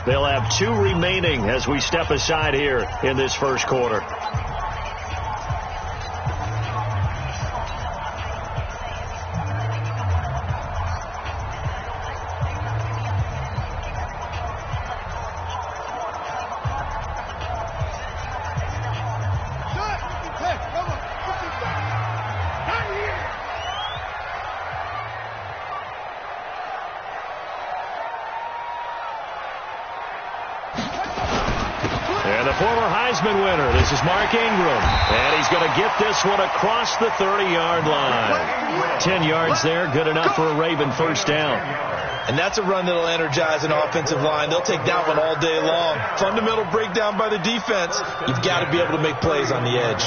They'll have 2 remaining as we step aside here in this first quarter. And the former Heisman winner, this is Mark Ingram. And he's going to get this one across the 30-yard line. 10 yards there, good enough for a Raven first down. And that's a run that'll energize an offensive line. They'll take that one all day long. Fundamental breakdown by the defense. You've got to be able to make plays on the edge.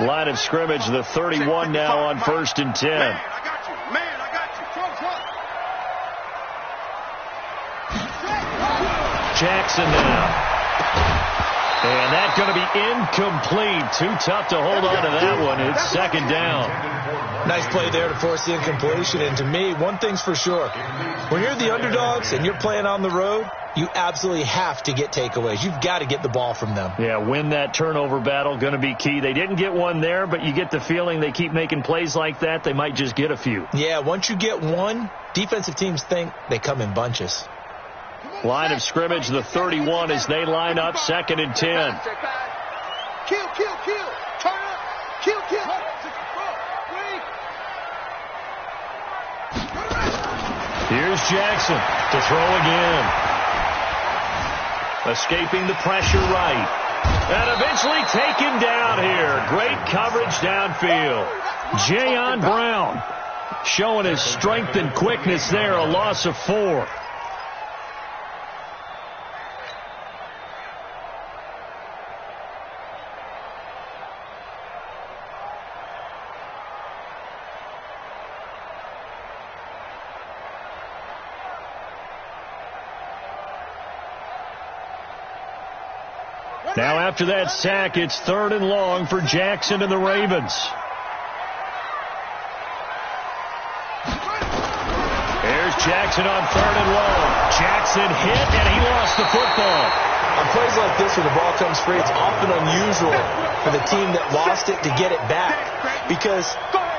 Line of scrimmage, the 31 now on 1st and 10. Jackson now. And that's going to be incomplete. Too tough to hold on to that one. It's 2nd down. Nice play there to force the incompletion. And to me, one thing's for sure. When you're the underdogs and you're playing on the road, you absolutely have to get takeaways. You've got to get the ball from them. Yeah, win that turnover battle, going to be key. They didn't get one there, but you get the feeling they keep making plays like that, they might just get a few. Yeah, once you get one, defensive teams think they come in bunches. Line of scrimmage, the 31 as they line up, 2nd and 10. Kill. Turn up. Kill. Here's Jackson to throw again. Escaping the pressure right. And eventually taken down here. Great coverage downfield. Jayon Brown showing his strength and quickness there. A loss of 4. Now after that sack, it's 3rd and long for Jackson and the Ravens. There's Jackson on 3rd and long. Jackson hit, and he lost the football. On plays like this where the ball comes free, it's often unusual for the team that lost it to get it back. Because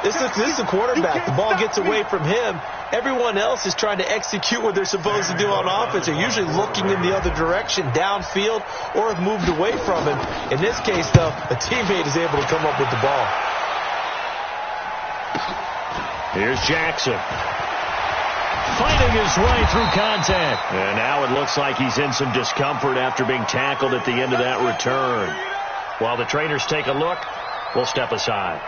this is the quarterback. The ball gets away from him. Everyone else is trying to execute what they're supposed to do on offense. They're usually looking in the other direction, downfield, or have moved away from him. In this case, though, a teammate is able to come up with the ball. Here's Jackson. Fighting his way through contact. And now it looks like he's in some discomfort after being tackled at the end of that return. While the trainers take a look, we'll step aside.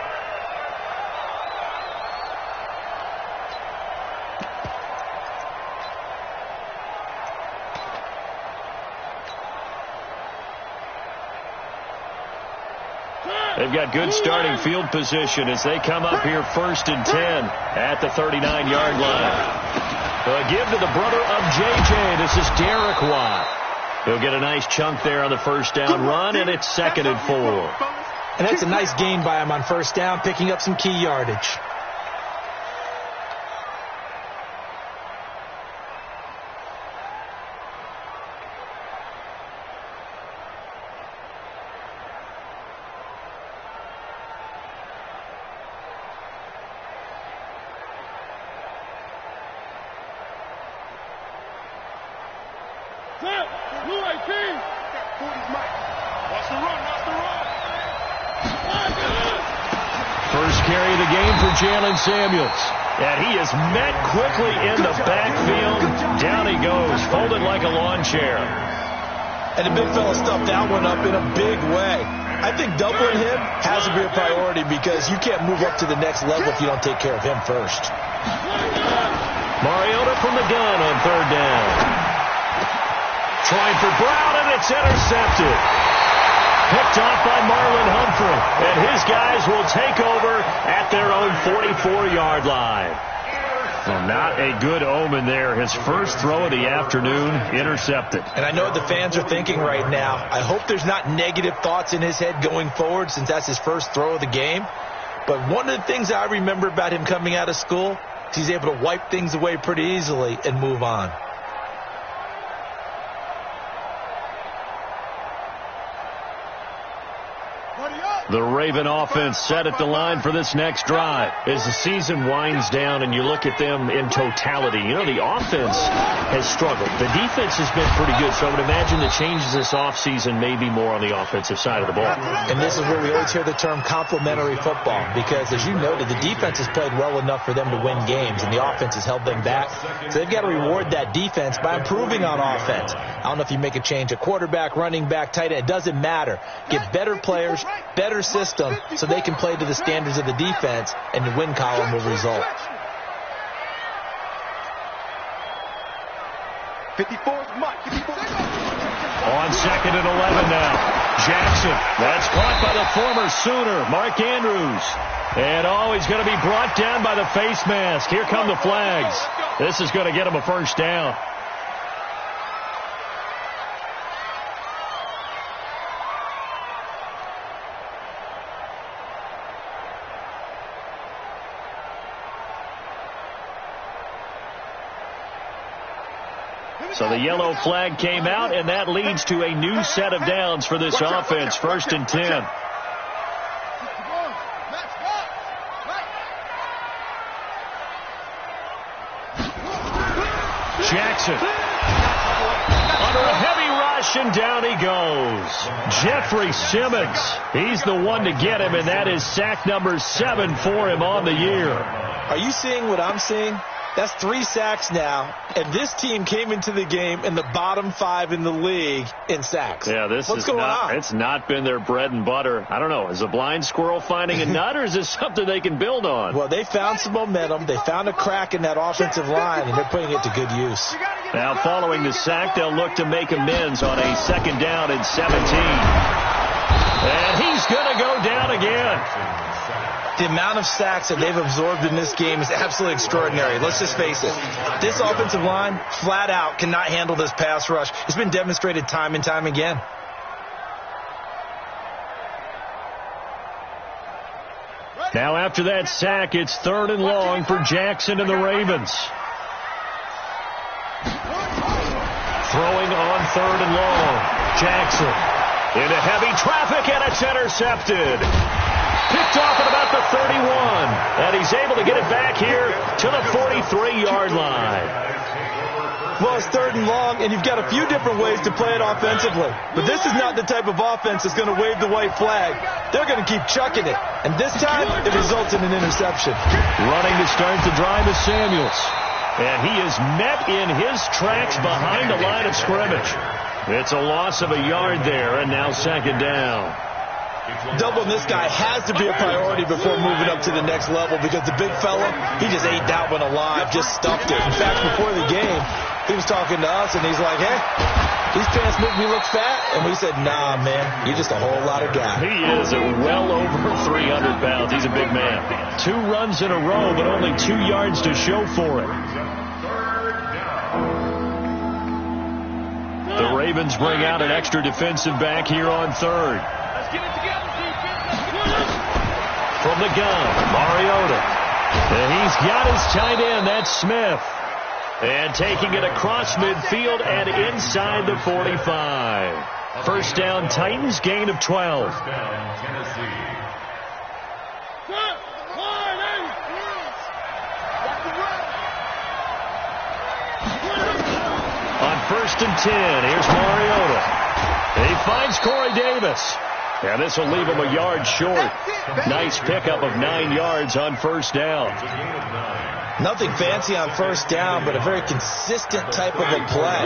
They've got good starting field position as they come up here 1st and 10 at the 39-yard line. A give to the brother of J.J. This is Derek Watt. He'll get a nice chunk there on the first down run, and it's 2nd and 4. And that's a nice gain by him on first down, picking up some key yardage. First carry of the game for Jalen Samuels. And he is met quickly in the backfield. Down he goes, folded like a lawn chair. And the big fella stuffed that one up in a big way. I think doubling him has to be a priority because you can't move up to the next level if you don't take care of him first. Mariota from the gun on 3rd down. Trying for Brown, and it's intercepted. Picked off by Marlon Humphrey. And his guys will take over at their own 44-yard line. Well, not a good omen there. His first throw of the afternoon intercepted. And I know what the fans are thinking right now. I hope there's not negative thoughts in his head going forward since that's his first throw of the game. But one of the things I remember about him coming out of school is he's able to wipe things away pretty easily and move on. The Raven offense set at the line for this next drive. As the season winds down and you look at them in totality, you know, the offense has struggled. The defense has been pretty good, so I would imagine the changes this offseason may be more on the offensive side of the ball. And this is where we always hear the term complementary football, because as you noted, the defense has played well enough for them to win games, and the offense has held them back. So they've got to reward that defense by improving on offense. I don't know if you make a change at quarterback, running back, tight end. It doesn't matter. Get better players, better system, so they can play to the standards of the defense, and the win column will result. 54 is Mike. 54. On 2nd and 11 now. Jackson. That's caught by the former Sooner, Mark Andrews. And he's going to be brought down by the face mask. Here come the flags. This is going to get him a first down. So the yellow flag came out, and that leads to a new set of downs for this offense. 1st and 10. Jackson. Under a heavy rush, and down he goes. Jeffrey Simmons. He's the one to get him, and that is sack number 7 for him on the year. Are you seeing what I'm seeing? That's 3 sacks now, and this team came into the game in the bottom 5 in the league in sacks. Yeah, What's going on? It's not been their bread and butter. I don't know. Is a blind squirrel finding a nut, or is this something they can build on? Well, they found some momentum. They found a crack in that offensive line, and they're putting it to good use. Now, following the sack, they'll look to make amends on a 2nd down and 17. And he's going to go down again. The amount of sacks that they've absorbed in this game is absolutely extraordinary. Let's just face it. This offensive line, flat out, cannot handle this pass rush. It's been demonstrated time and time again. Now, after that sack, it's 3rd and long for Jackson and the Ravens. Throwing on 3rd and long. Jackson into heavy traffic, and it's intercepted. Picked off at about the 31, and he's able to get it back here to the 43-yard line. Well, it's 3rd and long, and you've got a few different ways to play it offensively. But this is not the type of offense that's going to wave the white flag. They're going to keep chucking it. And this time, it results in an interception. Running to start the drive is Samuels. And he is met in his tracks behind the line of scrimmage. It's a loss of a yard there, and now 2nd down. Doubling this guy has to be a priority before moving up to the next level, because the big fella, he just ate that one alive, just stuffed it. In fact, before the game, he was talking to us, and he's like, hey, these pants make me look fat. And we said, nah, man, you're just a whole lot of guy. He is well over 300 pounds. He's a big man. 2 runs in a row, but only 2 yards to show for it. The Ravens bring out an extra defensive back here on 3rd. From the gun, Mariota. And he's got his tight end, that's Smith. And taking it across midfield and inside the 45. 1st down, Titans, gain of 12. On 1st and 10, here's Mariota. He finds Corey Davis. And this will leave him a yard short. Nice pickup of 9 yards on 1st down. Nothing fancy on 1st down, but a very consistent type of a play.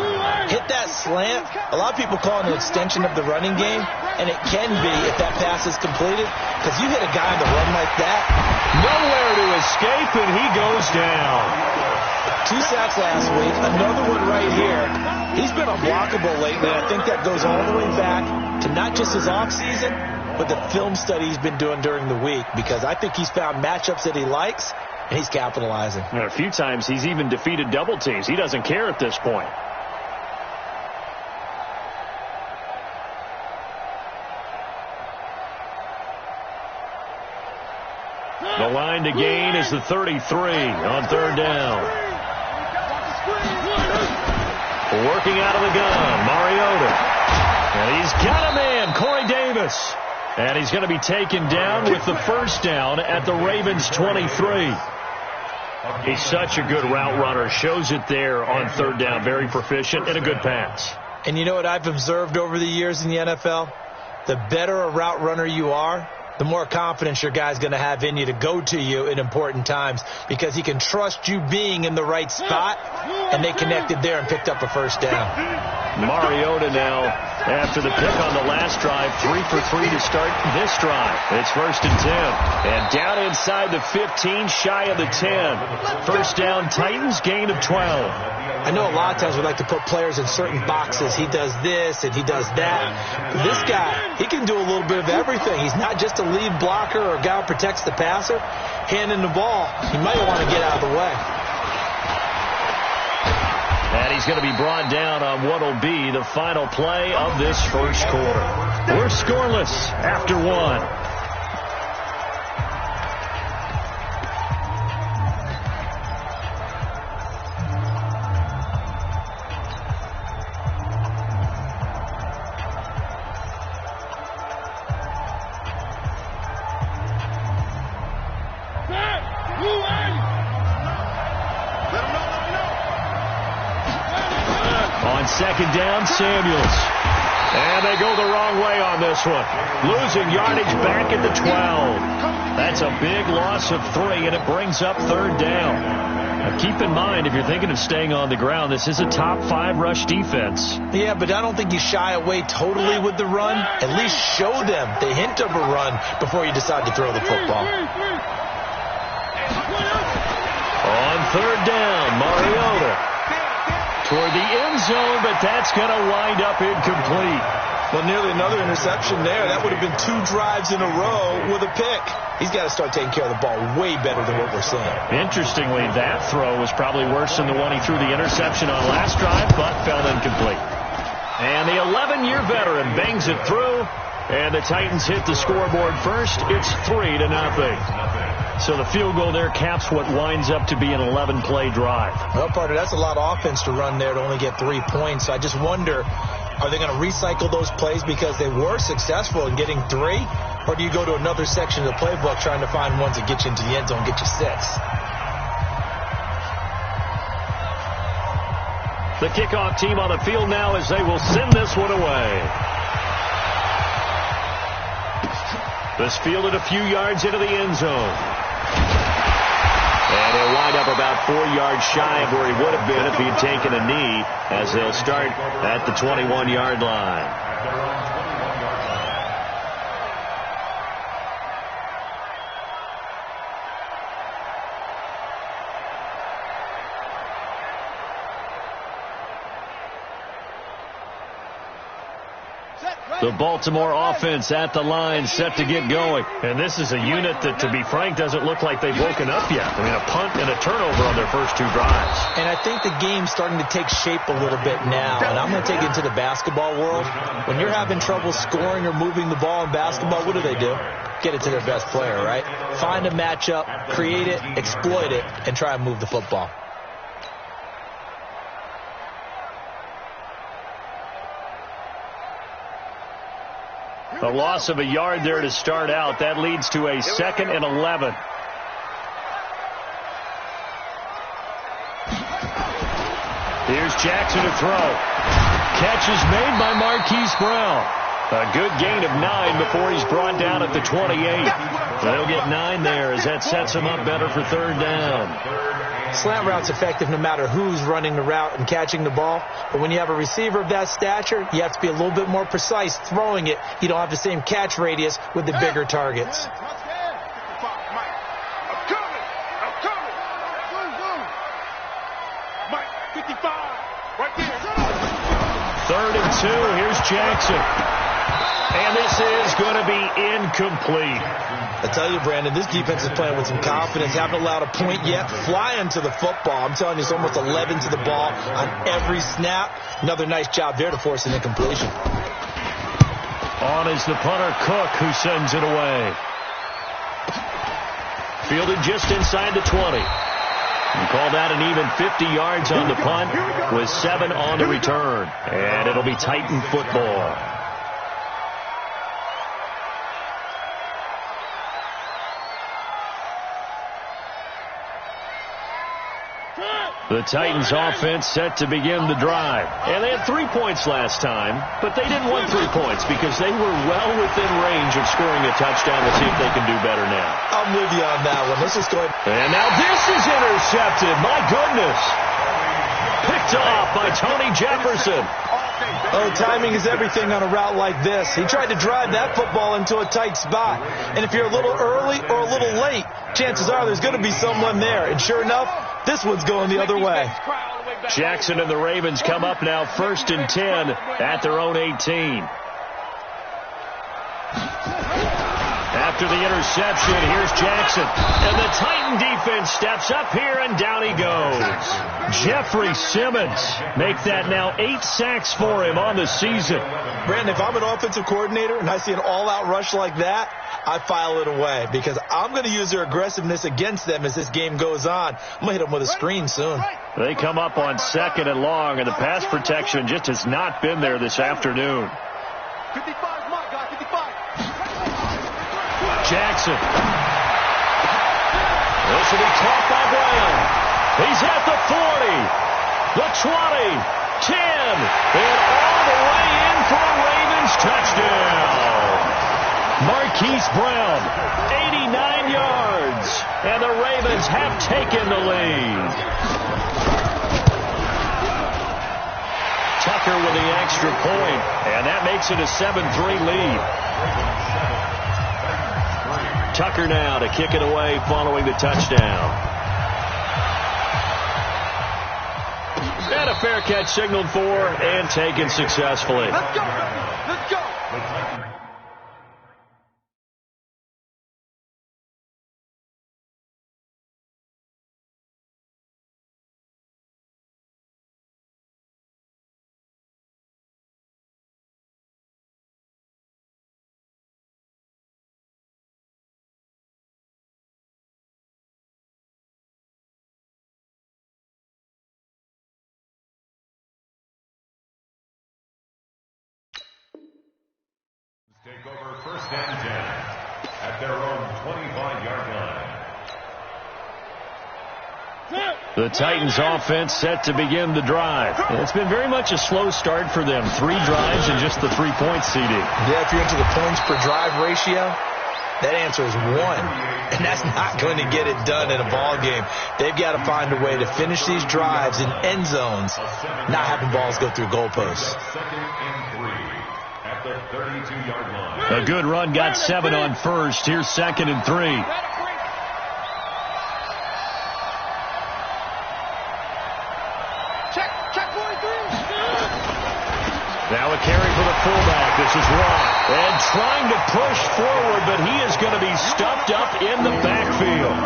Hit that slant. A lot of people call it an extension of the running game, and it can be if that pass is completed, because you hit a guy on the run like that. Nowhere to escape, and he goes down. 2 sacks last week, another one right here. He's been unblockable lately, and I think that goes all the way back to not just his offseason, but the film study he's been doing during the week, because I think he's found matchups that he likes, and he's capitalizing. And a few times he's even defeated double teams. He doesn't care at this point. line to gain is the 33 on third down. Working out of the gun, Mariota. And he's got a man, Corey Davis. And he's going to be taken down with the first down at the Ravens' 23. He's such a good route runner. Shows it there on third down. Very proficient and a good pass. And you know what I've observed over the years in the NFL? The better a route runner you are, the more confidence your guy's going to have in you to go to you in important times, because he can trust you being in the right spot, and they connected there and picked up a first down. Mariota now, after the pick on the last drive, 3 for 3 to start this drive. It's first and 10. And down inside the 15, shy of the 10. First down, Titans, gain of 12. I know a lot of times we like to put players in certain boxes. He does this and he does that. But this guy, he can do a little bit of everything. He's not just a lead blocker or a guy who protects the passer. Handing the ball, he might want to get out of the way. And he's going to be brought down on what will be the final play of this first quarter. We're scoreless after one. Second down, Samuels. And they go the wrong way on this one. Losing yardage back at the 12. That's a big loss of 3, and it brings up third down. Now keep in mind, if you're thinking of staying on the ground, this is a top 5 rush defense. Yeah, but I don't think you shy away totally with the run. At least show them the hint of a run before you decide to throw the football. On third down, Mariota toward the end zone, but that's going to wind up incomplete. Well, nearly another interception there. That would have been 2 drives in a row with a pick. He's got to start taking care of the ball way better than what we're seeing. Interestingly, that throw was probably worse than the one he threw the interception on last drive, but fell incomplete. And the 11-year veteran bangs it through, and the Titans hit the scoreboard first. It's 3-0. So the field goal there caps what winds up to be an 11-play drive. Well, Parker, that's a lot of offense to run there to only get 3 points. I just wonder, are they going to recycle those plays because they were successful in getting 3? Or do you go to another section of the playbook trying to find ones that get you into the end zone, get you 6? The kickoff team on the field now as they will send this one away. This fielded a few yards into the end zone. And he'll wind up about 4 yards shy of where he would have been if he had taken a knee, as they'll start at the 21-yard line. The Baltimore offense at the line, set to get going. And this is a unit that, to be frank, doesn't look like they've woken up yet. I mean, a punt and a turnover on their first 2 drives. And I think the game's starting to take shape a little bit now. And I'm going to take it into the basketball world. When you're having trouble scoring or moving the ball in basketball, what do? Get it to their best player, right? Find a matchup, create it, exploit it, and try and move the football. A loss of a yard there to start out. That leads to a 2nd and 11. Here's Jackson to throw. Catch is made by Marquise Brown. A good gain of 9 before he's brought down at the 28. They'll get 9 there as that sets him up better for third down. Slant route's effective no matter who's running the route and catching the ball. But when you have a receiver of that stature, you have to be a little bit more precise throwing it. You don't have the same catch radius with the bigger targets. Third and 2. Here's Jackson. And this is going to be incomplete. I tell you, Brandon, this defense is playing with some confidence. Haven't allowed a point yet. Flying to the football. I'm telling you, it's almost 11 to the ball on every snap. Another nice job there to force an incompletion. On is the punter, Cook, who sends it away. Fielded just inside the 20. And call that an even 50 yards on the punt with 7 on the return. And it'll be Titan football. The Titans offense set to begin the drive. And they had 3 points last time, but they didn't want 3 points because they were well within range of scoring a touchdown. Let's see if they can do better now. I'm with you on that one. Let's just go ahead. And now this is intercepted. My goodness. Picked off by Tony Jefferson. Oh, timing is everything on a route like this. He tried to drive that football into a tight spot. And if you're a little early or a little late, chances are there's going to be someone there. And sure enough, this one's going the other way. Jackson and the Ravens come up now 1st and 10 at their own 18. After the interception, here's Jackson. And the Titan defense steps up here, and down he goes. Jeffrey Simmons make that now 8 sacks for him on the season. Brandon, if I'm an offensive coordinator and I see an all-out rush like that, I file it away because I'm going to use their aggressiveness against them as this game goes on. I'm going to hit them with a screen soon. They come up on 2nd and long, and the pass protection just has not been there this afternoon. 55, my guy, 55. Jackson. This will be caught by Brown. He's at the 40, the 20, 10, and all the way in for a Ravens touchdown. Marquise Brown, 89 yards, and the Ravens have taken the lead. Tucker with the extra point, and that makes it a 7-3 lead. Tucker now to kick it away following the touchdown. And a fair catch signaled for and taken successfully. Let's go. Let's go. Take over 1st and 10 at their own 25-yard line. The Titans offense set to begin the drive. It's been very much a slow start for them. 3 drives and just the 3 points seeded. Yeah, if you're into the points per drive ratio, that answer is 1. And that's not going to get it done in a ball game. They've got to find a way to finish these drives in end zones, not having balls go through goalposts. 2nd and 3 at the 32-yard line. A good run got 7 on 1st. Here's 2nd and 3. Check 43. Now a carry for the fullback. This is Rock. And trying to push forward, but he is going to be stuffed up in the backfield.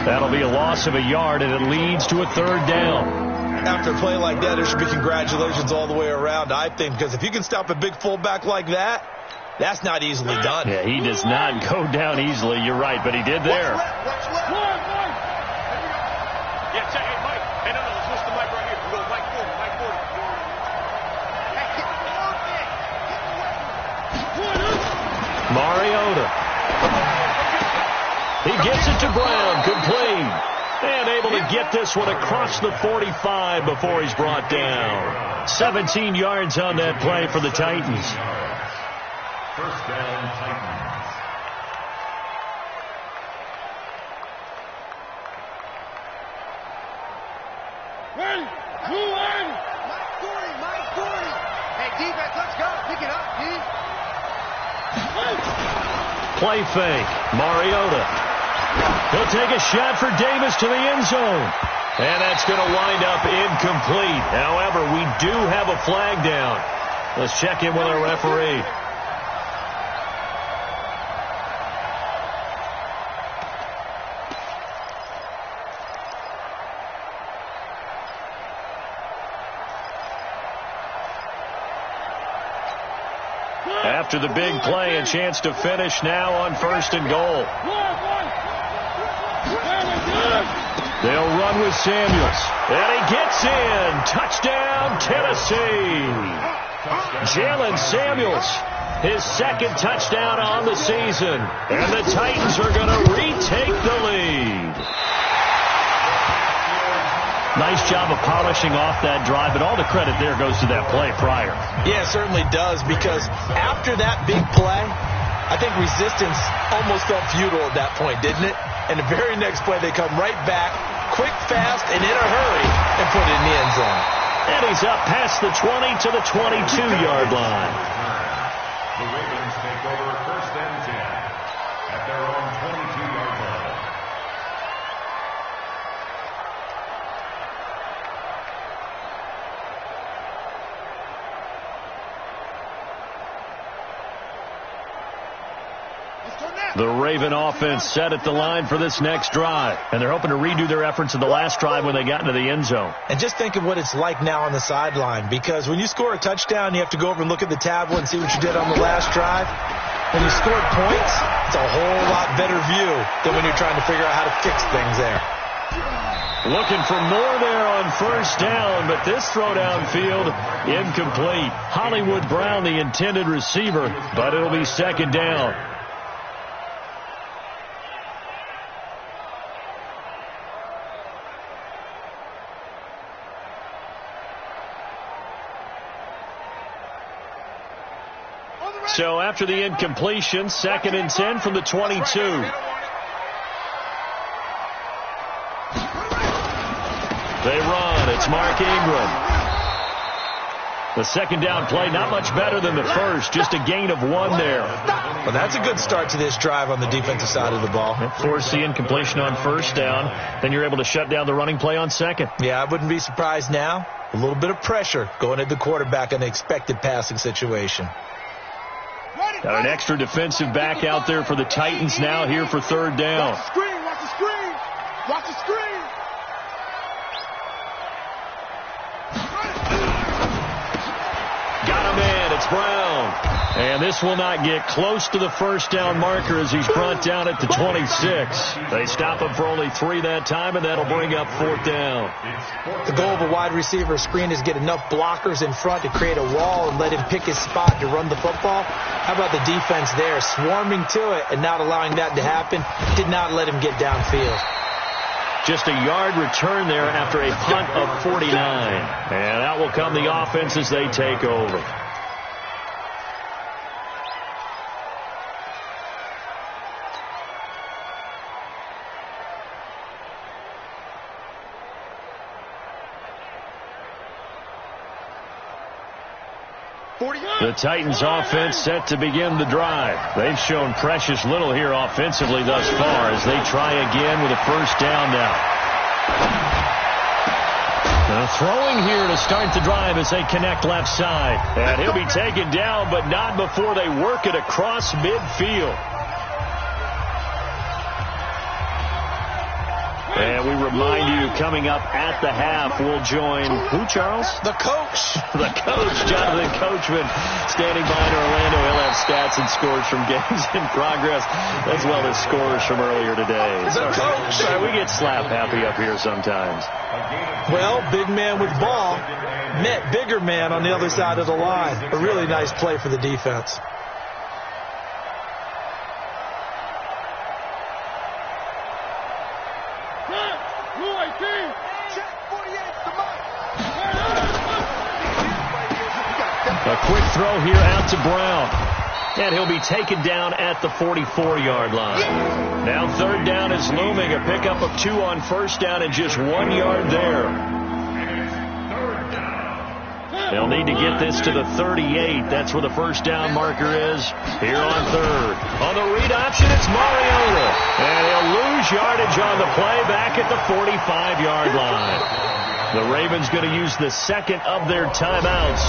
That'll be a loss of a yard, and it leads to a 3rd down. After a play like that, there should be congratulations all the way around, I think, because if you can stop a big fullback like that, that's not easily done. Yeah, he does not go down easily. You're right, but he did there. Watch left. Yeah, check. Hey, Mike. Hey, no, let's switch the mic right here. We go Mike 40, Mike 40. Mariota. He gets it to Brown. Complete. And able to get this one across the 45 before he's brought down. 17 yards on that play for the Titans. 1st down, Titans. Ready? 2 1. Mike 40. Hey, defense, let's go. Pick it up, D. Play fake. Mariota. He'll take a shot for Davis to the end zone. And that's going to wind up incomplete. However, we do have a flag down. Let's check in with our referee. After the big play, a chance to finish now on 1st and goal. They'll run with Samuels. And he gets in. Touchdown, Tennessee. Jalen Samuels, his second touchdown on the season. And the Titans are going to retake the lead. Nice job of polishing off that drive, but all the credit there goes to that play prior. Yeah, it certainly does, because after that big play, I think resistance almost felt futile at that point, didn't it? And the very next play, they come right back, quick, fast, and in a hurry, and put it in the end zone. And he's up past the 20 to the 22-yard line. The Ravens take over first and 10 at their own 22-yard line. The Raven offense set at the line for this next drive, and they're hoping to redo their efforts in the last drive when they got into the end zone. And just think of what it's like now on the sideline, because when you score a touchdown, you have to go over and look at the tablet and see what you did on the last drive. When you scored points, it's a whole lot better view than when you're trying to figure out how to fix things there. Looking for more there on first down, but this throw downfield incomplete. Hollywood Brown, the intended receiver, but it'll be second down. So after the incompletion, second and 10 from the 22. They run. It's Mark Ingram. The second down play, not much better than the first. Just a gain of 1 there. Well, that's a good start to this drive on the defensive side of the ball. Force the incompletion on first down. Then you're able to shut down the running play on second. Yeah, I wouldn't be surprised now. A little bit of pressure going at the quarterback in the expected passing situation. Got an extra defensive back out there for the Titans now here for third down. Watch the screen, watch the screen, watch the screen. Got a man, it's Brown. And this will not get close to the first down marker as he's brought down at the 26. They stop him for only 3 that time, and that'll bring up fourth down. The goal of a wide receiver screen is get enough blockers in front to create a wall and let him pick his spot to run the football. How about the defense there, swarming to it and not allowing that to happen? Did not let him get downfield. Just a yard return there after a punt of 49. And out will come the offense as they take over. The Titans offense set to begin the drive. They've shown precious little here offensively thus far as they try again with a first down now. Throwing here to start the drive as they connect left side. And he'll be taken down, but not before they work it across midfield. And we remind you, coming up at the half, we'll join who, Charles? The coach. The coach, Jonathan Coachman, standing by in Orlando. He'll have stats and scores from games in progress, as well as scores from earlier today. The coach. Sorry, we get slap happy up here sometimes. Well, big man with ball met bigger man on the other side of the line. A really nice play for the defense. A quick throw here out to Brown. And he'll be taken down at the 44-yard line. Now third down is looming. A pickup of 2 on first down and just 1 yard there. They'll need to get this to the 38. That's where the first down marker is here on third. On the read option, it's Mariota. And he'll lose yardage on the play back at the 45-yard line. The Ravens going to use the second of their timeouts,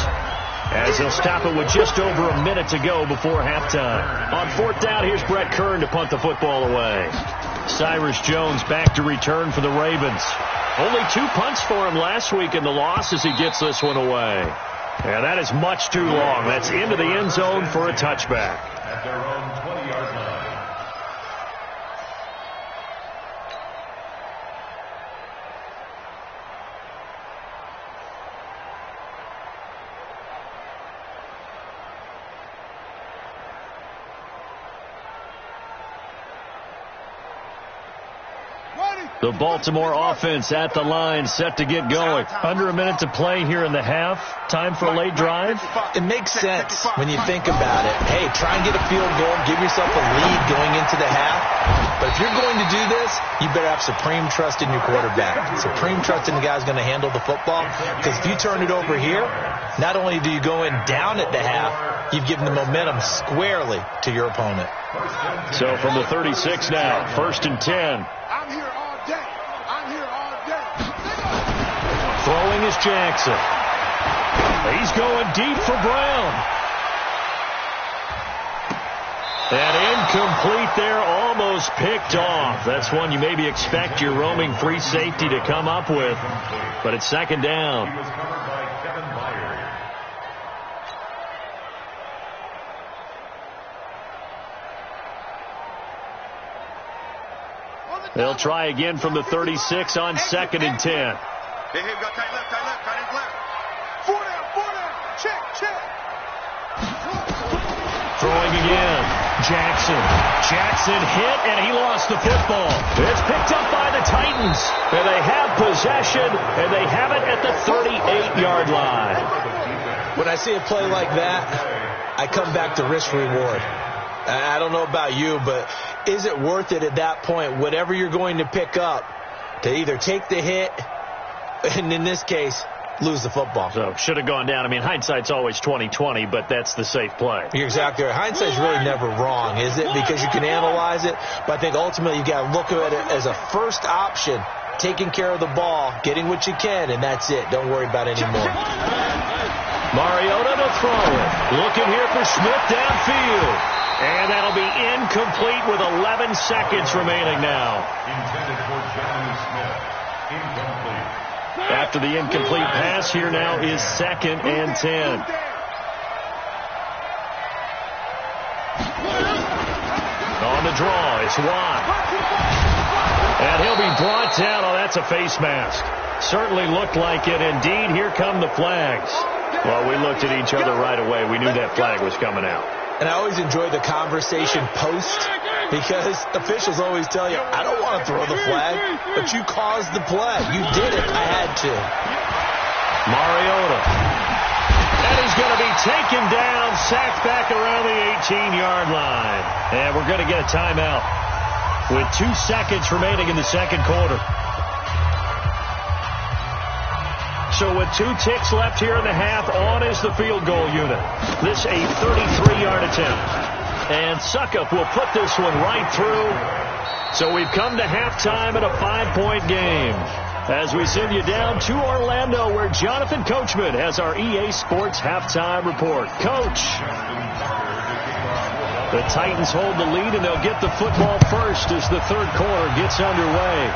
as they'll stop it with just over a minute to go before halftime. On fourth down, here's Brett Kern to punt the football away. Cyrus Jones back to return for the Ravens. Only 2 punts for him last week in the loss as he gets this one away. And that is much too long. That's into the end zone for a touchback. At their own 20-yard line. The Baltimore offense at the line, set to get going. Under a minute to play here in the half. Time for a late drive. It makes sense when you think about it. Hey, try and get a field goal. Give yourself a lead going into the half. But if you're going to do this, you better have supreme trust in your quarterback. Supreme trust in the guy who's going to handle the football. Because if you turn it over here, not only do you go in down at the half, you've given the momentum squarely to your opponent. So from the 36 now, 1st and 10. I'm here all day. I'm here all day. Throwing is Jackson. He's going deep for Brown. And incomplete there, almost picked off. That's one you maybe expect your roaming free safety to come up with. But it's 2nd down. He was covered by Kevin Byard. They'll try again from the 36 on 2nd and 10. Hey, we got tight left, tight left. 4 down. Check. Throwing again. Jackson hit, and he lost the football. It's picked up by the Titans. And they have possession, and they have it at the 38-yard line. When I see a play like that, I come back to risk-reward. I don't know about you, but is it worth it at that point, whatever you're going to pick up, to either take the hit, and in this case, lose the football? So should have gone down. I mean, hindsight's always 20/20, but that's the safe play. You're exactly right. Hindsight's really never wrong, is it? Because you can analyze it, but I think ultimately you got to look at it as a first option, taking care of the ball, getting what you can, and that's it. Don't worry about it anymore. Mariota to throw it. Looking here for Smith downfield. And that'll be incomplete with 11 seconds remaining now. Intended for John Smith. Incomplete. After the incomplete pass, here now is 2nd and 10. On the draw, it's Watt. And he'll be brought down. Oh, that's a face mask. Certainly looked like it. Indeed, here come the flags. Well, we looked at each other right away. We knew that flag was coming out. And I always enjoy the conversation post, because officials always tell you, I don't want to throw the flag, but you caused the play. You did it. I had to. Mariota. And he's going to be taken down, sacked back around the 18-yard line. And we're going to get a timeout with 2 seconds remaining in the second quarter. So with 2 ticks left here in the half, on is the field goal unit. This a 33-yard attempt. And Suckup will put this one right through. So we've come to halftime in a 5-point game. As we send you down to Orlando, where Jonathan Coachman has our EA Sports halftime report. Coach. The Titans hold the lead, and they'll get the football first as the third quarter gets underway.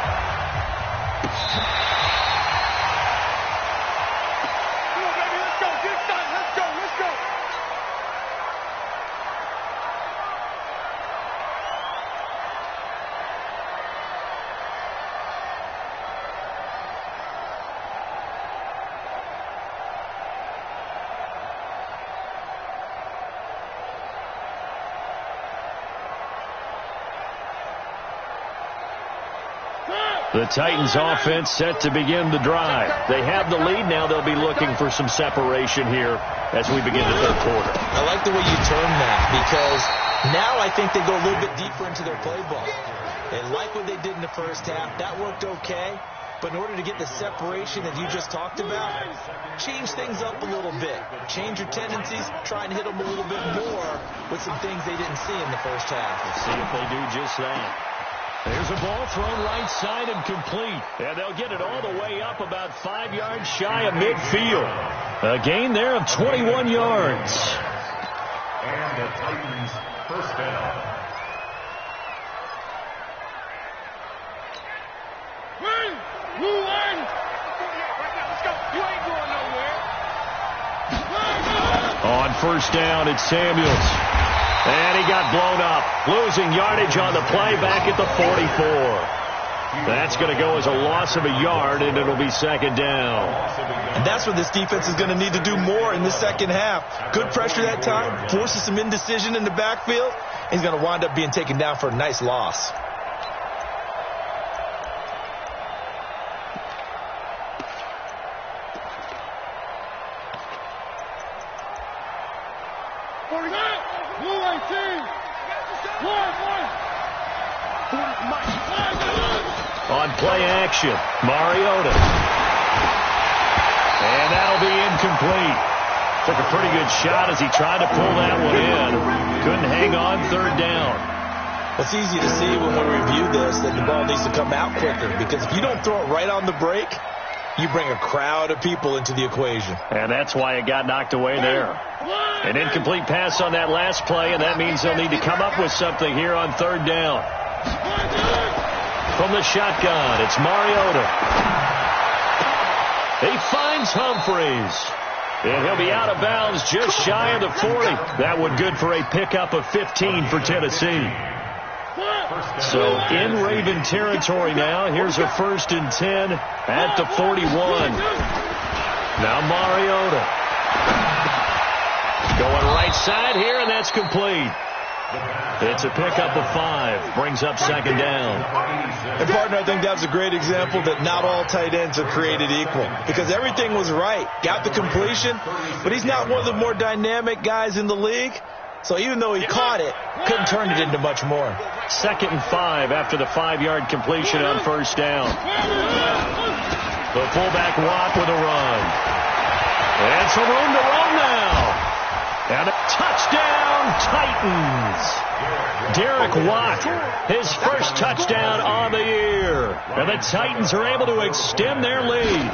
The Titans offense set to begin the drive. They have the lead. Now they'll be looking for some separation here as we begin the third quarter. I like the way you term that, because now I think they go a little bit deeper into their playbook. They like what they did in the first half. That worked okay. But in order to get the separation that you just talked about, change things up a little bit. Change your tendencies. Try and hit them a little bit more with some things they didn't see in the first half. Let's see if they do just that. There's a ball thrown right side and complete. And they'll get it all the way up about 5 yards shy of midfield. A gain there of 21 yards. And the Titans first down. On first down, it's Samuels. And he got blown up, losing yardage on the play back at the 44. That's going to go as a loss of a yard, and it'll be second down. And that's what this defense is going to need to do more in the second half. Good pressure that time, forces some indecision in the backfield. He's going to wind up being taken down for a nice loss. On play action, Mariota. And that'll be incomplete. Took a pretty good shot as he tried to pull that one in. Couldn't hang on, third down. It's easy to see when we review this that the ball needs to come out quicker, because if you don't throw it right on the break, you bring a crowd of people into the equation. And that's why it got knocked away there. An incomplete pass on that last play, and that means they'll need to come up with something here on third down. From the shotgun, it's Mariota. He finds Humphreys. And he'll be out of bounds just shy of the 40. That one good for a pickup of 15 for Tennessee. So in Raven territory now. Here's a 1st and 10 at the 41. Now Mariota. Going right side here, and that's complete. It's a pickup of 5. Brings up 2nd down. And, partner, I think that was a great example that not all tight ends are created equal, because everything was right. Got the completion, but he's not one of the more dynamic guys in the league. So even though he caught it, couldn't turn it into much more. 2nd and 5 after the 5-yard completion on 1st down. The fullback Watt with a run. And some room to run now. And a touchdown, Titans. Derek Watt, his first touchdown on the year. And the Titans are able to extend their lead.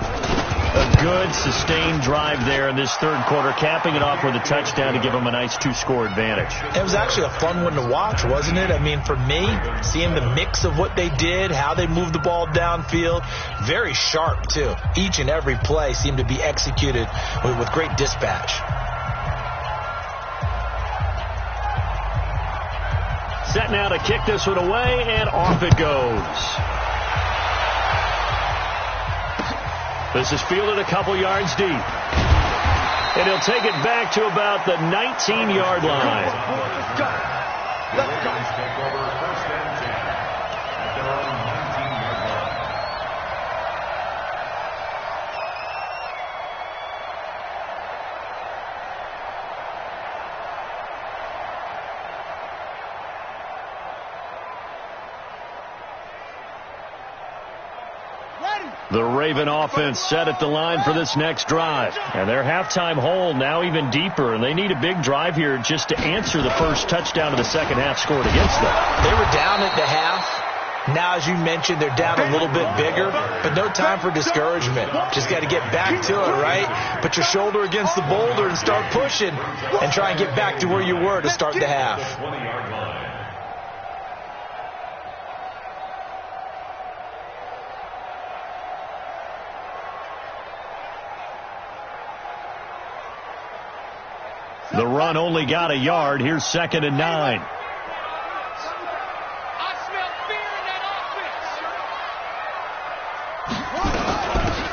A good, sustained drive there in this third quarter, capping it off with a touchdown to give them a nice 2-score advantage. It was actually a fun one to watch, wasn't it? I mean, for me, seeing the mix of what they did, how they moved the ball downfield, very sharp, too. Each and every play seemed to be executed with great dispatch. Set now to kick this one away, and off it goes. This is fielded a couple yards deep. And he'll take it back to about the 19-yard line. Let's go. Take over 1st and 10 at their own 19-yard line. The Raven offense set at the line for this next drive. And their halftime hole now even deeper. And they need a big drive here just to answer the first touchdown of the second half scored against them. They were down at the half. Now, as you mentioned, they're down a little bit bigger, but no time for discouragement. Just got to get back to it, right? Put your shoulder against the boulder and start pushing and try and get back to where you were to start the half. 20-yard line. The run only got a yard. Here's 2nd and 9.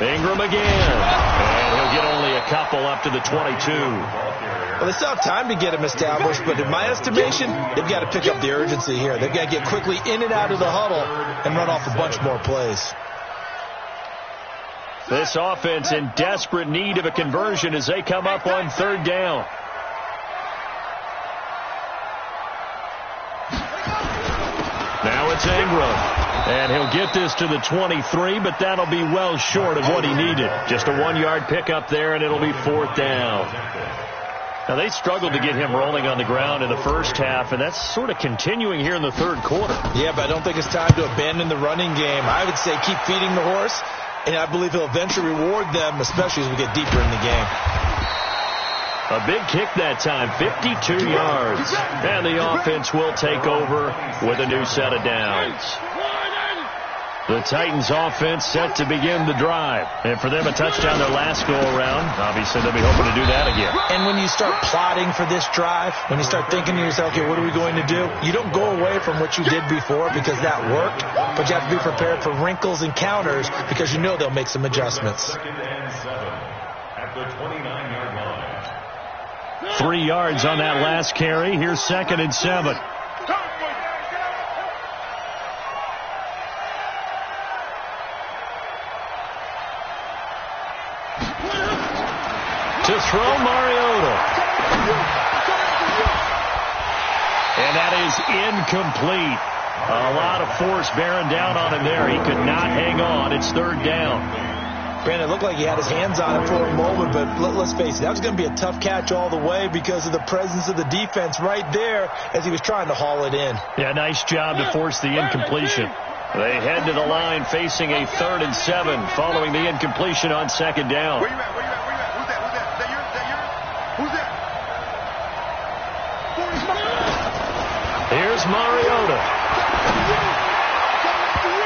Ingram again. And he'll get only a couple up to the 22. Well, they still have time to get him established, but in my estimation, they've got to pick up the urgency here. They've got to get quickly in and out of the huddle and run off a bunch more plays. This offense in desperate need of a conversion as they come up on 3rd down. Now it's Ingram. And he'll get this to the 23, but that'll be well short of what he needed. Just a 1-yard pickup there, and it'll be 4th down. Now, they struggled to get him rolling on the ground in the first half, and that's sort of continuing here in the third quarter. Yeah, but I don't think it's time to abandon the running game. I would say keep feeding the horse, and I believe he'll eventually reward them, especially as we get deeper in the game. A big kick that time, 52 yards. And the offense will take over with a new set of downs. The Titans offense set to begin the drive. And for them, a touchdown their last go-around. Obviously, they'll be hoping to do that again. And when you start plotting for this drive, when you start thinking to yourself, okay, what are we going to do? You don't go away from what you did before because that worked, but you have to be prepared for wrinkles and counters because you know they'll make some adjustments. 2nd and 7 at the 29-yard line. 3 yards on that last carry. Here's 2nd and 7. To throw, Mariota. And that is incomplete. A lot of force bearing down on him there. He could not hang on. It's third down. Brandon, it looked like he had his hands on it for a moment, but let's face it, that was going to be a tough catch all the way because of the presence of the defense right there as he was trying to haul it in. Yeah, nice job to force the incompletion. They head to the line facing a 3rd and 7 following the incompletion on second down. Where you at? Where you at? Where you at? Who's that? Who's that? Is that yours? Is that yours? Who's that? Here's Mariota.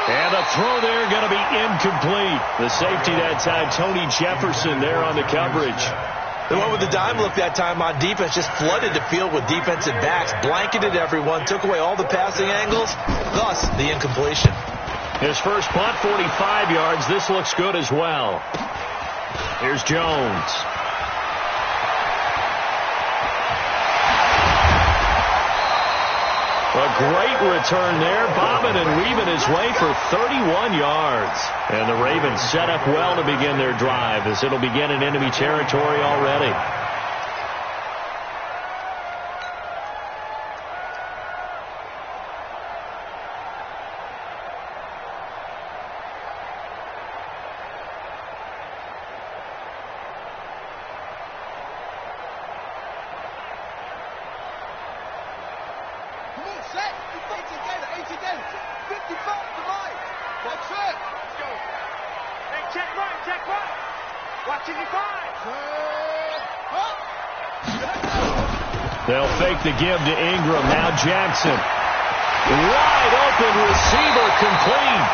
And the throw there going to be incomplete. The safety that time, Tony Jefferson, there on the coverage. The one with the dime look that time on defense just flooded the field with defensive backs, blanketed everyone, took away all the passing angles, thus the incompletion. His first punt, 45 yards. This looks good as well. Here's Jones. A great return there, bobbing and weaving his way for 31 yards. And the Ravens set up well to begin their drive as it'll begin in enemy territory already. They'll fake the give to Ingram. Now Jackson. Wide open receiver complete.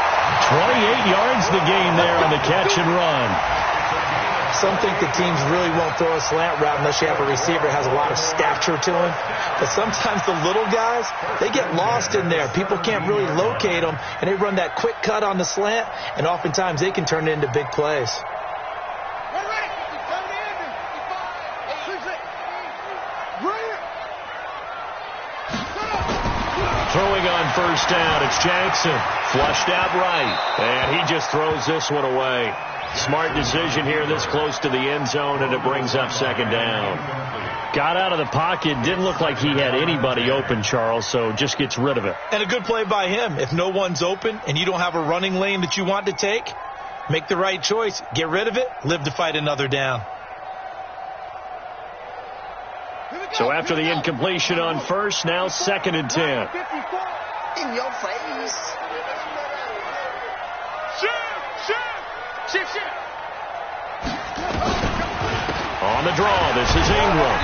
28 yards the gain there on the catch and run. Some think the teams really won't throw a slant route unless you have a receiver that has a lot of stature to him. But sometimes the little guys, they get lost in there. People can't really locate them, and they run that quick cut on the slant, and oftentimes they can turn it into big plays. Throwing on first down, it's Jackson. Flushed out right, and he just throws this one away. Smart decision here this close to the end zone, and it brings up second down. Got out of the pocket, didn't look like he had anybody open, Charles, so just gets rid of it. And a good play by him. If no one's open and you don't have a running lane that you want to take, make the right choice. Get rid of it, live to fight another down. So after the incompletion on first, now 2nd and 10. In your face. Shift. On the draw, this is Ingram.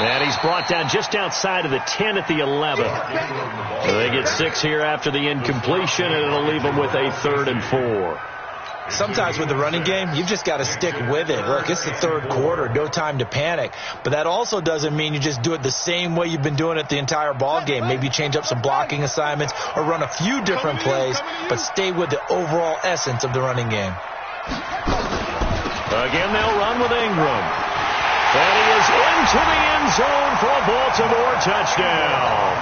And he's brought down just outside of the 10 at the 11. So they get 6 here after the incompletion, and it'll leave them with a 3rd and 4. Sometimes with the running game, you've just got to stick with it. Look, it's the third quarter, no time to panic. But that also doesn't mean you just do it the same way you've been doing it the entire ball game. Maybe change up some blocking assignments or run a few different plays, but stay with the overall essence of the running game. Again, they'll run with Ingram. And he is into the end zone for a Baltimore touchdown.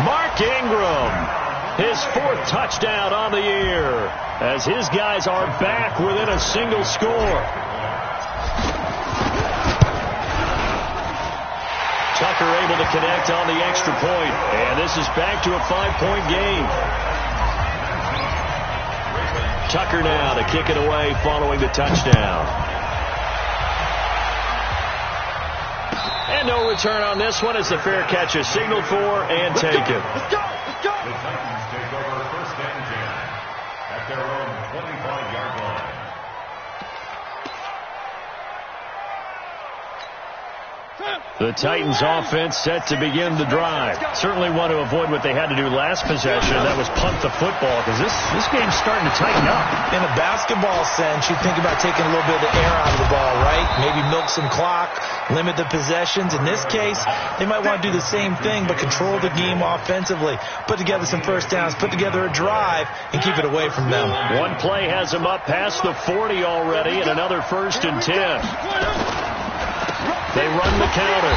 Mark Ingram. His 4th touchdown on the year as his guys are back within a single score. Tucker able to connect on the extra point, and this is back to a 5-point game. Tucker now to kick it away following the touchdown. And no return on this one as the fair catch is signaled for and taken. Let's go. The Titans take over 1st and 10 at their own 25-yard line. The Titans offense set to begin the drive. Certainly want to avoid what they had to do last possession. That was punt the football because this game's starting to tighten up. In a basketball sense, you think about taking a little bit of the air out of the ball, right? Maybe milk some clock, limit the possessions. In this case, they might want to do the same thing but control the game offensively. Put together some first downs, put together a drive, and keep it away from them. One play has them up past the 40 already and another 1st and 10. They run the counter.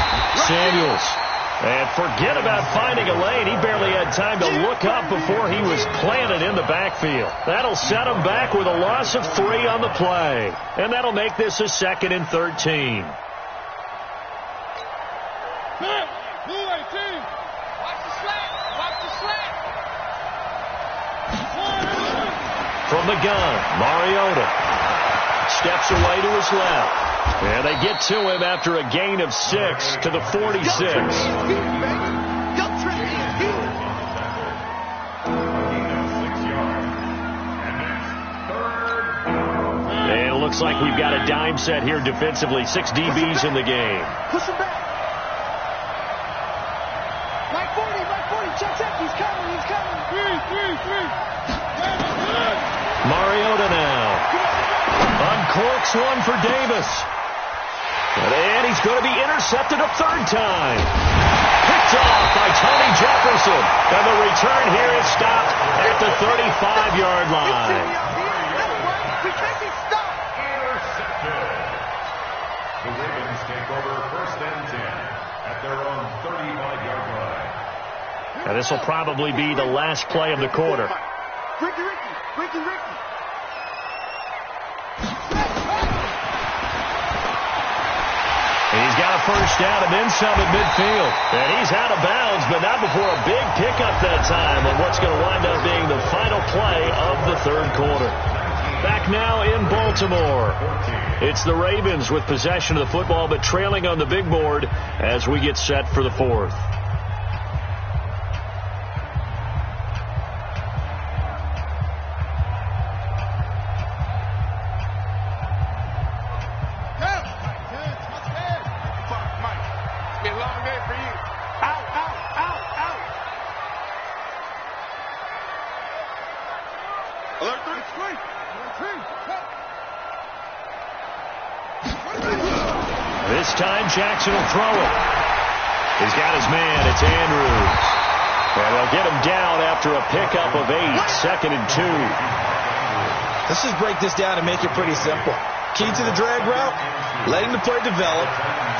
Samuels. And forget about finding a lane. He barely had time to look up before he was planted in the backfield. That'll set him back with a loss of 3 on the play. And that'll make this a 2nd and 13. the gun, Mariota steps away to his left. And they get to him after a gain of 6 to the 46. And it looks like we've got a dime set here defensively. 6 DBs in the game. Push him back. Mike 40, check. He's coming. Three. Mariota now. Uncorks one for Davis. And he's going to be intercepted a third time. Picked off by Tony Jefferson. And the return here is stopped at the 35-yard line. We can't be stopped. Intercepted. The Ravens take over 1st and 10 at their own 35-yard line. And this will probably be the last play of the quarter. Ricky. He's got a first down and then some at midfield. And he's out of bounds, but not before a big pickup that time on what's going to wind up being the final play of the third quarter. Back now in Baltimore. It's the Ravens with possession of the football, but trailing on the big board as we get set for the fourth. This time Jackson will throw it. He's got his man. It's Andrews. And they'll get him down after a pickup of 8. 2nd and 2. Let's just break this down and make it pretty simple. Key to the drag route, letting the play develop,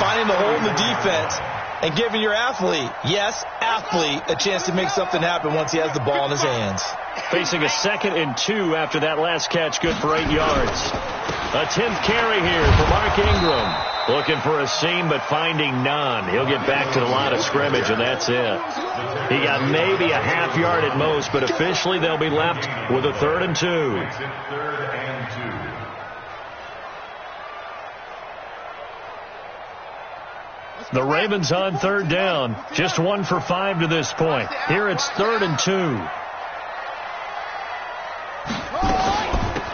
finding the hole in the defense, and giving your athlete, yes, athlete, a chance to make something happen once he has the ball in his hands. Facing a 2nd and 2 after that last catch, good for 8 yards. A 10th carry here for Mark Ingram. Looking for a seam, but finding none. He'll get back to the line of scrimmage, and that's it. He got maybe a half yard at most, but officially they'll be left with a 3rd and 2. 3rd and 2. The Ravens on 3rd down. Just 1 for 5 to this point. Here it's 3rd and 2.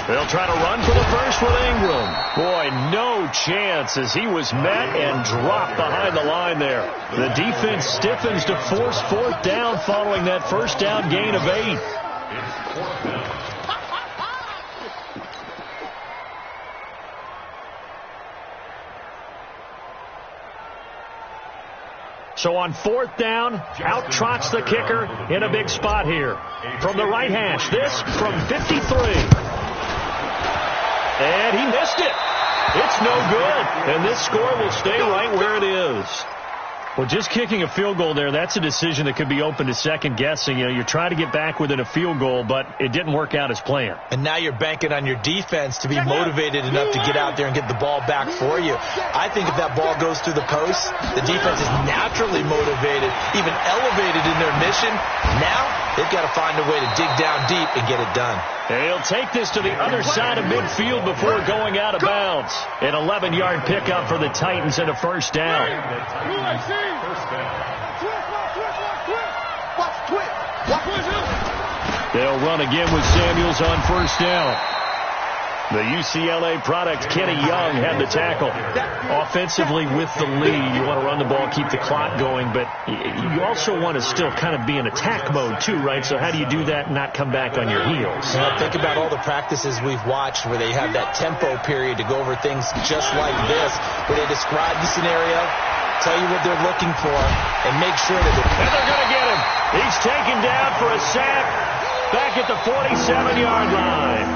They'll try to run for the first with Ingram. Boy, no chance as he was met and dropped behind the line there. The defense stiffens to force 4th down following that first down gain of 8. It's 4th down. So on 4th down, out trots the kicker in a big spot here. From the right hash, this from 53. And he missed it. It's no good. And this score will stay right where it is. Well, just kicking a field goal there, that's a decision that could be open to second guessing. You know, you're trying to get back within a field goal, but it didn't work out as planned. And now you're banking on your defense to be motivated enough to get out there and get the ball back for you. I think if that ball goes through the post, the defense is naturally motivated, even elevated in their mission. Now they've got to find a way to dig down deep and get it done. And he'll take this to the other side of midfield before going out of bounds. An 11-yard pickup for the Titans and a first down. First down. They'll run again with Samuels on first down. The UCLA product, Kenny Young, had the tackle. Offensively with the lead, you want to run the ball, keep the clock going, but you also want to still kind of be in attack mode too, right? So how do you do that and not come back on your heels? Well, think about all the practices we've watched where they have that tempo period to go over things just like this, where they describe the scenario, tell you what they're looking for, and make sure that and they're going to get him. He's taken down for a sack back at the 47-yard line.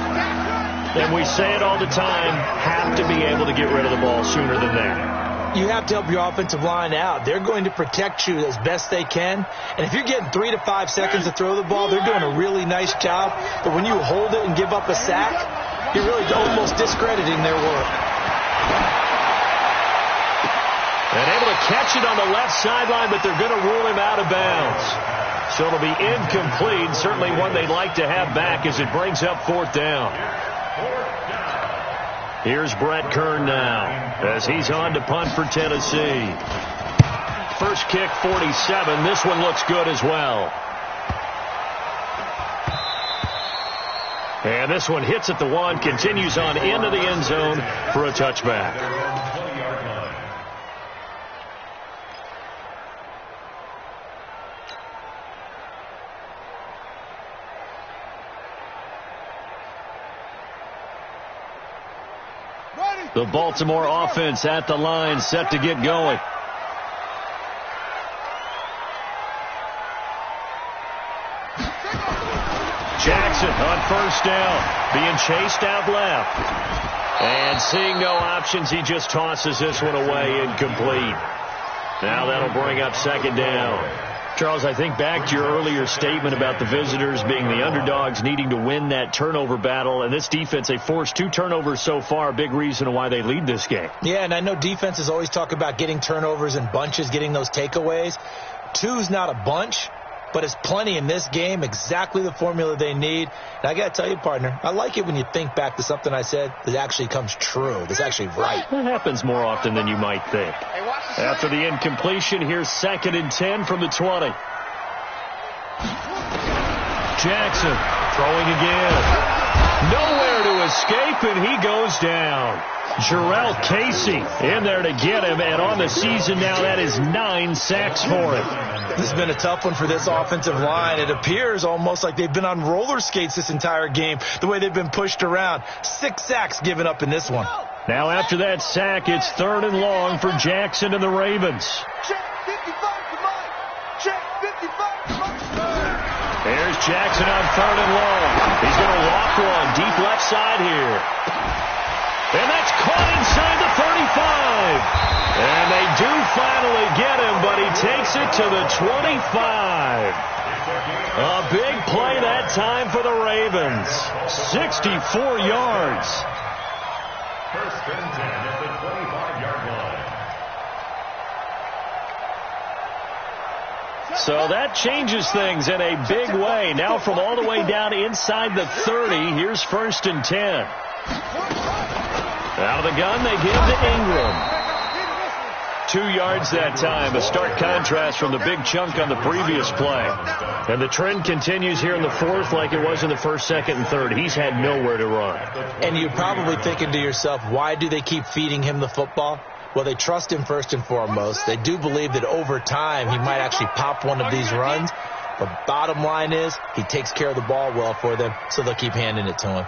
And we say it all the time, have to be able to get rid of the ball sooner than that. You have to help your offensive line out. They're going to protect you as best they can. And if you're getting 3 to 5 seconds to throw the ball, they're doing a really nice job. But when you hold it and give up a sack, you're really almost discrediting their work. And able to catch it on the left sideline, but they're going to rule him out of bounds. So it'll be incomplete. Certainly one they'd like to have back as it brings up 4th down. Here's Brett Kern now as he's on to punt for Tennessee. First kick, 47. This one looks good as well. And this one hits at the 1, continues on into the end zone for a touchback. The Baltimore offense at the line, set to get going. Jackson on first down, being chased out left. And seeing no options, he just tosses this one away, incomplete. Now that'll bring up 2nd down. Charles, I think back to your earlier statement about the visitors being the underdogs needing to win that turnover battle. And this defense, they forced 2 turnovers so far, a big reason why they lead this game. Yeah, and I know defenses always talk about getting turnovers in bunches, getting those takeaways. 2's not a bunch, but it's plenty in this game, exactly the formula they need. And I got to tell you, partner, I like it when you think back to something I said that actually comes true, that's actually right. That happens more often than you might think. After the incompletion, here's 2nd and 10 from the 20. Jackson throwing again. Nowhere to escape, and he goes down. Jarrell Casey in there to get him, and on the season now, that is 9 sacks for him. This has been a tough one for this offensive line. It appears almost like they've been on roller skates this entire game, the way they've been pushed around. 6 sacks given up in this one. Now after that sack, it's 3rd and long for Jackson and the Ravens. Check 55 to Mike. Check 55 to Mike. There's Jackson on 3rd and long. He's going to walk one deep left side here. And that's caught inside the 35. And they do finally get him, but he takes it to the 25. A big play that time for the Ravens. 64 yards. First and 10 at the 25-yard line. So that changes things in a big way. Now from all the way down inside the 30, here's 1st and 10. Out of the gun, they give to Ingram. 2 yards that time, a stark contrast from the big chunk on the previous play. And the trend continues here in the 4th like it was in the 1st, 2nd, and 3rd. He's had nowhere to run. And you're probably thinking to yourself, why do they keep feeding him the football? Well, they trust him first and foremost. They do believe that over time he might actually pop one of these runs. But bottom line is he takes care of the ball well for them, so they'll keep handing it to him.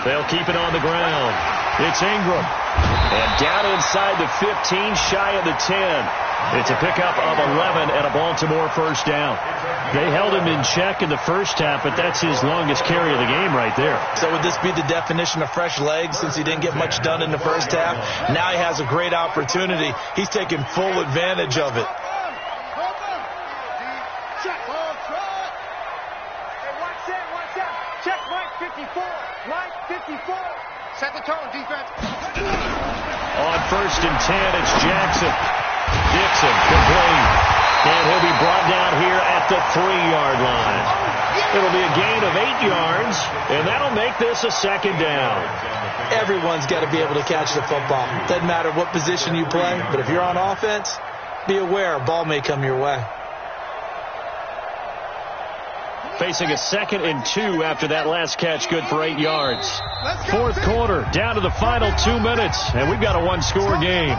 They'll keep it on the ground. It's Ingram. And down inside the 15, shy of the 10. It's a pickup of 11 and a Baltimore first down. They held him in check in the first half, but that's his longest carry of the game right there. So would this be the definition of fresh legs since he didn't get much done in the first half? Now he has a great opportunity. He's taking full advantage of it. Check Mike 54. Mike 54. Set the tone, defense. On 1st and 10, it's Jackson. Dixon complete. And he'll be brought down here at the 3-yard line. It'll be a gain of 8 yards, and that'll make this a 2nd down. Everyone's got to be able to catch the football. Doesn't matter what position you play, but if you're on offense, be aware a ball may come your way. Facing a 2nd and 2 after that last catch, good for 8 yards. 4th quarter, down to the final 2 minutes, and we've got a 1-score game.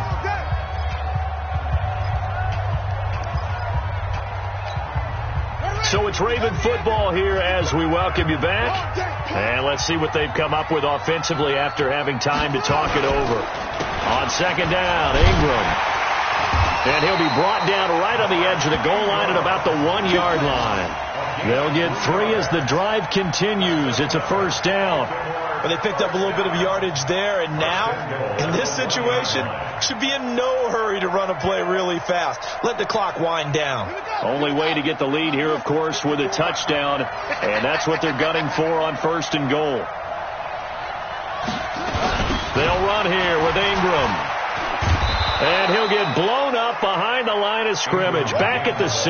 So it's Raven football here as we welcome you back. And let's see what they've come up with offensively after having time to talk it over. On 2nd down, Ingram. And he'll be brought down right on the edge of the goal line at about the 1-yard line. They'll get 3 as the drive continues. It's a first down. But they picked up a little bit of yardage there, and now, in this situation, should be in no hurry to run a play really fast. Let the clock wind down. Only way to get the lead here, of course, with a touchdown, and that's what they're gunning for on 1st and goal. They'll run here with Ingram. And he'll get blown up up behind the line of scrimmage, back at the 6.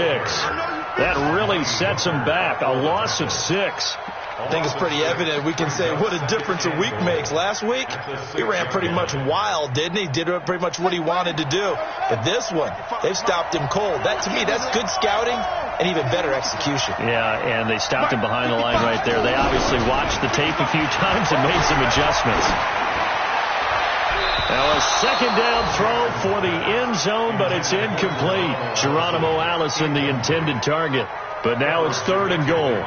That really sets him back. A loss of 6. I think it's pretty evident. We can say what a difference a week makes. Last week, he ran pretty much wild, didn't he? Did pretty much what he wanted to do. But this one, they've stopped him cold. That, to me, that's good scouting and even better execution. Yeah, and they stopped him behind the line right there. They obviously watched the tape a few times and made some adjustments. Now a second down throw for the end zone, but it's incomplete. Geronimo Allison, the intended target. But now it's 3rd and goal.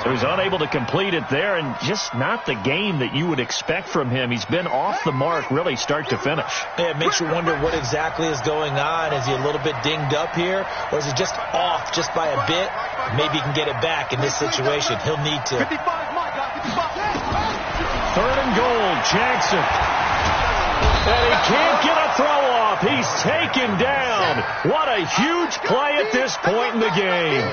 So he's unable to complete it there, and just not the game that you would expect from him. He's been off the mark really start to finish. Yeah, it makes you wonder what exactly is going on. Is he a little bit dinged up here, or is he just off just by a bit? Maybe he can get it back in this situation. He'll need to. 3rd and goal, Jackson. And he can't get a throw off. He's taken down. What a huge play at this point in the game.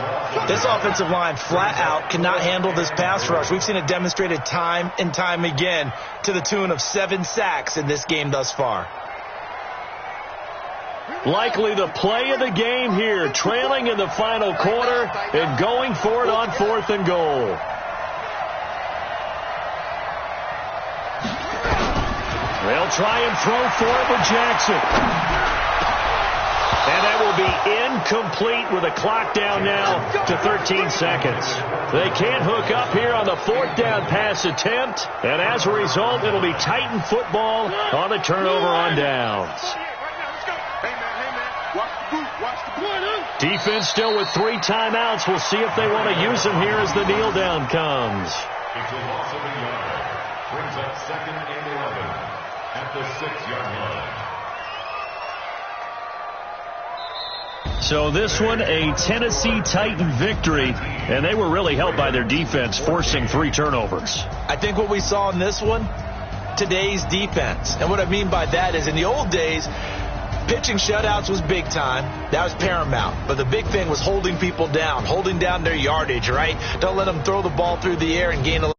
This offensive line flat out cannot handle this pass rush. We've seen it demonstrated time and time again to the tune of 7 sacks in this game thus far. Likely the play of the game here, trailing in the final quarter and going for it on 4th and goal. They'll try and throw for it with Jackson. And that will be incomplete with a clock down now to 13 seconds. They can't hook up here on the 4th down pass attempt. And as a result, it'll be Titan football on the turnover on downs. Defense still with 3 timeouts. We'll see if they want to use them here as the kneel down comes. It's a loss of a yard. Brings up 2nd and 11 at the 6-yard line. So this one, a Tennessee Titan victory, and they were really helped by their defense, forcing 3 turnovers. I think what we saw in this one, today's defense. And what I mean by that is in the old days, pitching shutouts was big time. That was paramount. But the big thing was holding people down, holding down their yardage, right? Don't let them throw the ball through the air and gain a